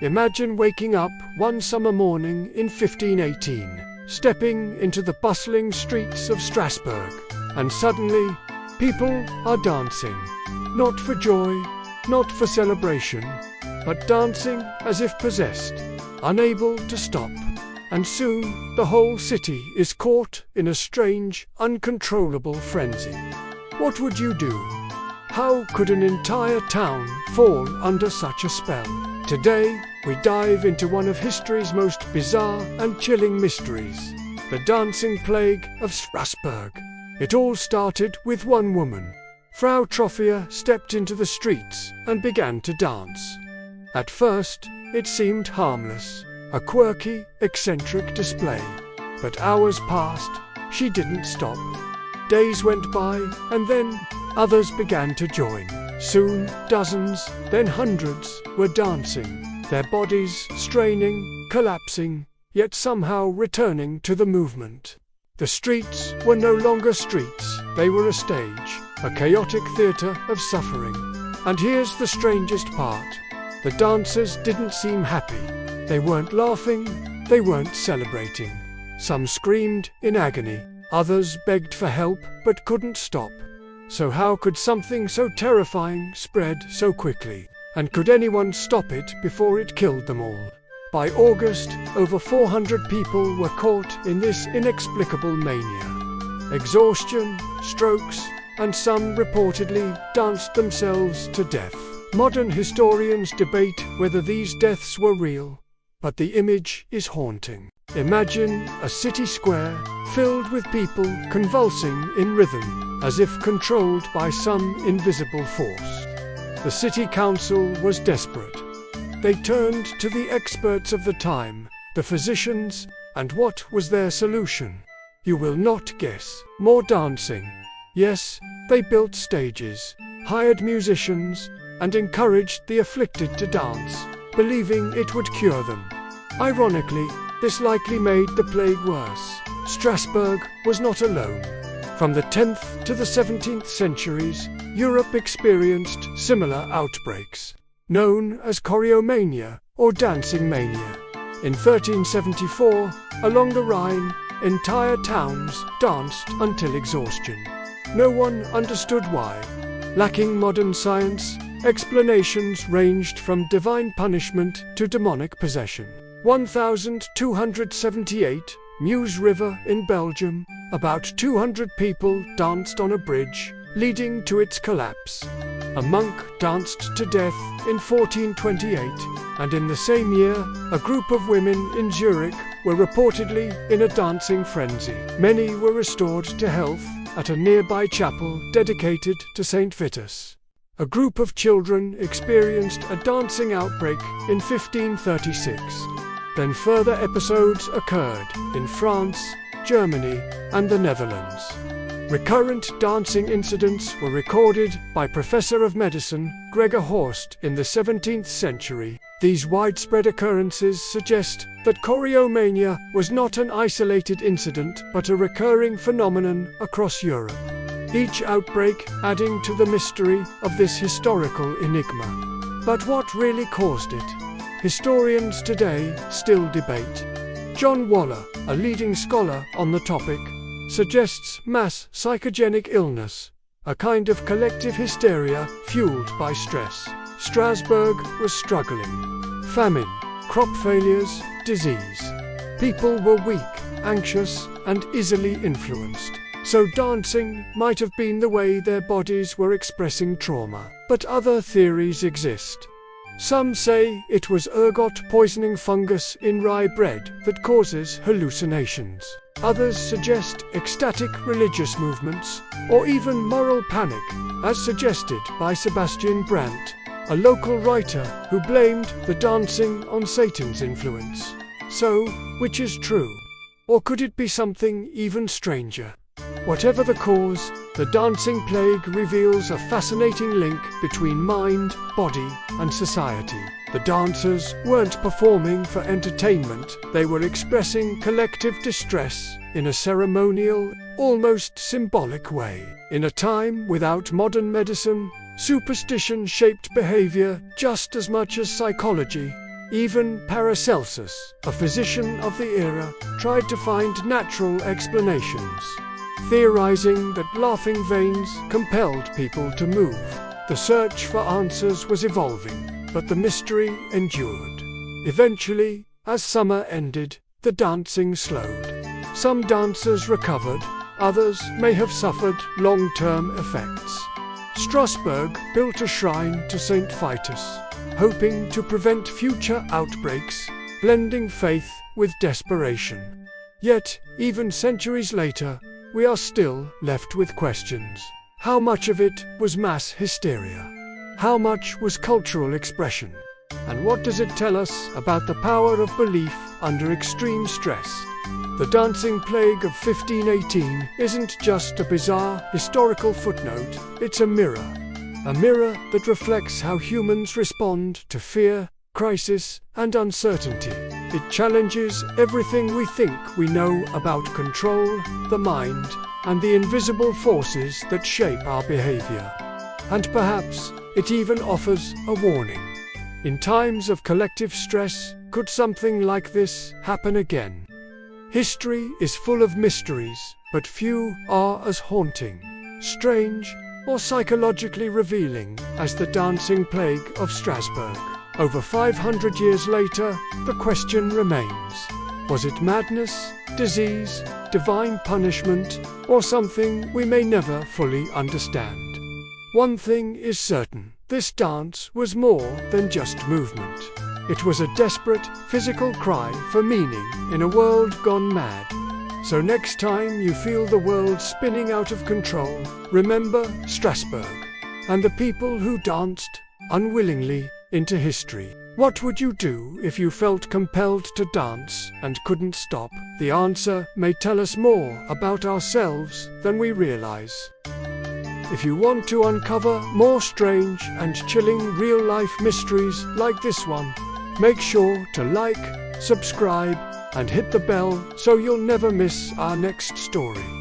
Imagine waking up one summer morning in 1518, stepping into the bustling streets of Strasbourg, and suddenly, people are dancing. Not for joy, not for celebration, but dancing as if possessed, unable to stop. And soon, the whole city is caught in a strange, uncontrollable frenzy. What would you do? How could an entire town fall under such a spell? Today, we dive into one of history's most bizarre and chilling mysteries, the dancing plague of Strasbourg. It all started with one woman. Frau Trophia stepped into the streets and began to dance. At first, it seemed harmless, a quirky, eccentric display. But hours passed, she didn't stop. Days went by, and then others began to join. Soon, dozens, then hundreds, were dancing, their bodies straining, collapsing, yet somehow returning to the movement. The streets were no longer streets, they were a stage, a chaotic theater of suffering. And here's the strangest part. The dancers didn't seem happy. They weren't laughing, they weren't celebrating. Some screamed in agony, others begged for help but couldn't stop. So how could something so terrifying spread so quickly? And could anyone stop it before it killed them all? By August, over 400 people were caught in this inexplicable mania. Exhaustion, strokes, and some reportedly danced themselves to death. Modern historians debate whether these deaths were real, but the image is haunting. Imagine a city square filled with people convulsing in rhythm, as if controlled by some invisible force. The city council was desperate. They turned to the experts of the time, the physicians, and what was their solution? You will not guess. More dancing. Yes, they built stages, hired musicians, and encouraged the afflicted to dance, believing it would cure them. Ironically, this likely made the plague worse. Strasbourg was not alone. From the 10th to the 17th centuries, Europe experienced similar outbreaks, known as choreomania or dancing mania. In 1374, along the Rhine, entire towns danced until exhaustion. No one understood why. Lacking modern science, explanations ranged from divine punishment to demonic possession. 1278, Meuse River in Belgium, about 200 people danced on a bridge, leading to its collapse. A monk danced to death in 1428, and in the same year, a group of women in Zurich were reportedly in a dancing frenzy. Many were restored to health at a nearby chapel dedicated to Saint Vitus. A group of children experienced a dancing outbreak in 1536. Then further episodes occurred in France, Germany, and the Netherlands. Recurrent dancing incidents were recorded by Professor of Medicine Gregor Horst in the 17th century. These widespread occurrences suggest that choreomania was not an isolated incident but a recurring phenomenon across Europe. Each outbreak adding to the mystery of this historical enigma. But what really caused it? Historians today still debate. John Waller, a leading scholar on the topic, suggests mass psychogenic illness, a kind of collective hysteria fueled by stress. Strasbourg was struggling. Famine, crop failures, disease. People were weak, anxious, and easily influenced. So dancing might have been the way their bodies were expressing trauma. But other theories exist. Some say it was ergot poisoning fungus in rye bread that causes hallucinations. Others suggest ecstatic religious movements, or even moral panic, as suggested by Sebastian Brandt, a local writer who blamed the dancing on Satan's influence. So, which is true? Or could it be something even stranger? Whatever the cause, the dancing plague reveals a fascinating link between mind, body, and society. The dancers weren't performing for entertainment, they were expressing collective distress in a ceremonial, almost symbolic way. In a time without modern medicine, superstition shaped behavior just as much as psychology. Even Paracelsus, a physician of the era, tried to find natural explanations, theorizing that laughing veins compelled people to move. The search for answers was evolving, but the mystery endured. Eventually, as summer ended, the dancing slowed. Some dancers recovered, others may have suffered long-term effects. Strasbourg built a shrine to Saint Vitus, hoping to prevent future outbreaks, blending faith with desperation. Yet, even centuries later, we are still left with questions. How much of it was mass hysteria? How much was cultural expression? And what does it tell us about the power of belief under extreme stress? The dancing plague of 1518 isn't just a bizarre historical footnote, it's a mirror that reflects how humans respond to fear, crisis, and uncertainty. It challenges everything we think we know about control, the mind, and the invisible forces that shape our behavior. And perhaps it even offers a warning. In times of collective stress, could something like this happen again? History is full of mysteries, but few are as haunting, strange, or psychologically revealing as the dancing plague of Strasbourg. Over 500 years later, the question remains: was it madness, disease, divine punishment, or something we may never fully understand? One thing is certain: this dance was more than just movement. It was a desperate, physical cry for meaning in a world gone mad. So next time you feel the world spinning out of control, remember Strasbourg and the people who danced, unwillingly, into history. What would you do if you felt compelled to dance and couldn't stop? The answer may tell us more about ourselves than we realize. If you want to uncover more strange and chilling real-life mysteries like this one, make sure to like, subscribe, and hit the bell so you'll never miss our next story.